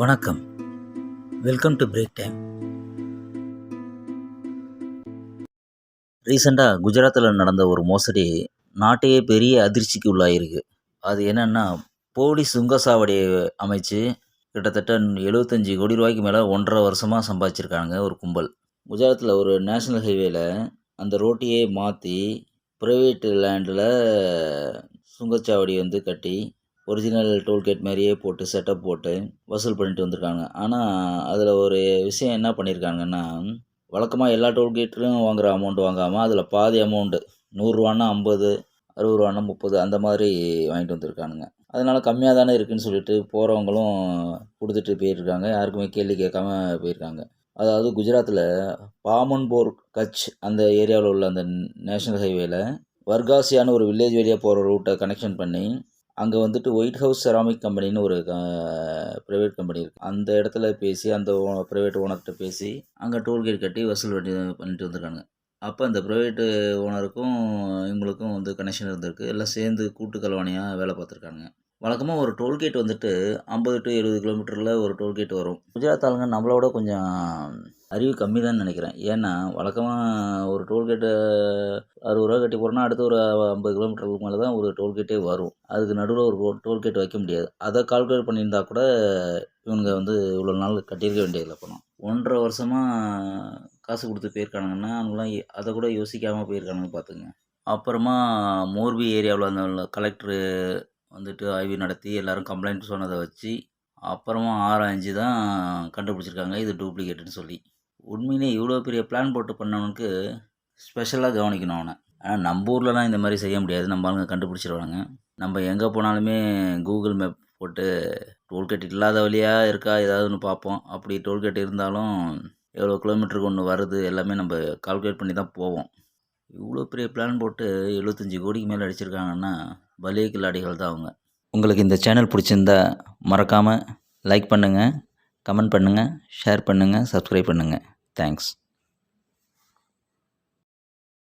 வணக்கம். Welcome to break time. ரீசெண்டாக குஜராத்தில் நடந்த ஒரு மோசடி நாட்டையே பெரிய அதிர்ச்சிக்கு உள்ளாயிருக்கு. அது என்னன்னா, போலி சுங்கசாவடியை அமைச்சு கிட்டத்தட்ட 75 கோடி ரூபாய்க்கு மேலே 1.5 வருஷமாக சம்பாதிச்சிருக்காங்க ஒரு கும்பல். குஜராத்தில் ஒரு நேஷ்னல் ஹைவேல அந்த ரோட்டையே மாற்றி ப்ரைவேட் லேண்டில் சுங்கச்சாவடி கட்டி ஒரிஜினல் டோல்கேட் மாதிரியே போட்டு செட்டப் போட்டு வசூல் பண்ணிட்டு வந்திருக்காங்க. ஆனால் அதில் ஒரு விஷயம் என்ன பண்ணியிருக்காங்கன்னா, வழக்கமாக எல்லா டோல்கேட்லையும் வாங்குகிற அமௌண்ட் வாங்காமல் அதில் பாதி அமௌண்ட்டு 100 50, 60 30 அந்த மாதிரி வாங்கிட்டு வந்திருக்கானுங்க. அதனால் கம்மியாக தானே இருக்குதுன்னு சொல்லிட்டு போகிறவங்களும் கொடுத்துட்டு போயிருக்காங்க. யாருக்குமே கேள்வி கேட்காம போயிருக்காங்க. அதாவது குஜராத்தில் பாமன்போர் கட்ச் அந்த ஏரியாவில் உள்ள அந்த நேஷ்னல் ஹைவேல வர்காசியான ஒரு வில்லேஜ் வழியாக போகிற ரூட்டை கனெக்ஷன் பண்ணி அங்கே ஒயிட் ஹவுஸ் செராமிக் கம்பெனின்னு ஒரு ப்ரைவேட் கம்பெனி இருக்குது. அந்த இடத்துல பேசி அந்த ப்ரைவேட் ஓனர்கிட்ட பேசி அங்கே டோல்கேட் கட்டி வசூல் பண்ணிட்டு வந்திருக்காங்க. அப்போ அந்த ப்ரைவேட்டு ஓனருக்கும் இவங்களுக்கும் கனெக்ஷன் இருந்திருக்கு. எல்லாம் சேர்ந்து கூட்டு கலவாணியாக வேலை பார்த்துருக்காங்க. வழக்கமாக ஒரு டோல்கேட் 50 to 70 கிலோமீட்டரில் ஒரு டோல்கேட் வரும். குஜராத் ஆளுங்க நம்மளோட கொஞ்சம் அறிவு கம்மி தான் நினைக்கிறேன். ஏன்னா வழக்கமாக ஒரு டோல்கேட்டு 60 ரூபா கட்டி போகிறோன்னா அடுத்து ஒரு 50 கிலோமீட்டருக்கு மேலே தான் ஒரு டோல்கேட்டே வரும். அதுக்கு நடுவில் ஒரு டோல்கேட் வைக்க முடியாது. அதை கால்குலேட் பண்ணியிருந்தா கூட இவனுங்க இவ்வளோ நாள் கட்டியிருக்க வேண்டியதில்லை. பணம் 1.5 வருஷமாக காசு கொடுத்து போயிருக்கானுங்கன்னா அவங்களாம் அதை கூட யோசிக்காமல் போயிருக்கானுங்க பார்த்துங்க. அப்புறமா மோர்பி ஏரியாவில் அந்த கலெக்டரு ஆய்வு நடத்தி எல்லோரும் கம்ப்ளைண்ட் சொன்னதை வச்சு அப்புறமா ஆராய்ஞ்சு தான் கண்டுபிடிச்சிருக்காங்க இது டூப்ளிகேட்டுன்னு சொல்லி. உண்மையிலே இவ்வளோ பெரிய பிளான் போட்டு பண்ணவனுக்கு ஸ்பெஷலாக கவனிக்கணும் அவனை. ஆனால் நம்ம ஊர்லலாம் இந்த மாதிரி செய்ய முடியாது. நம்ம ஆளுங்க கண்டுபிடிச்சிருவானுங்க. நம்ம எங்கே போனாலுமே கூகுள் மேப் போட்டு டோல்கேட் இல்லாத வழியாக இருக்கா ஏதாவது ஒன்று பார்ப்போம். அப்படி டோல்கேட் இருந்தாலும் எவ்வளோ கிலோமீட்டருக்கு ஒன்று வருது எல்லாமே நம்ம கால்குலேட் பண்ணி தான் போவோம். இவ்வளோ பெரிய பிளான் போட்டு 75 கோடிக்கு மேலே அடிச்சிருக்காங்கன்னா பலே கில்லாடிகள் தான் அவங்க. உங்களுக்கு இந்த சேனல் பிடிச்சிருந்தா மறக்காமல் லைக் பண்ணுங்கள், கமெண்ட் பண்ணுங்கள், ஷேர் பண்ணுங்கள், சப்ஸ்கிரைப் பண்ணுங்கள். தேங்க்ஸ்.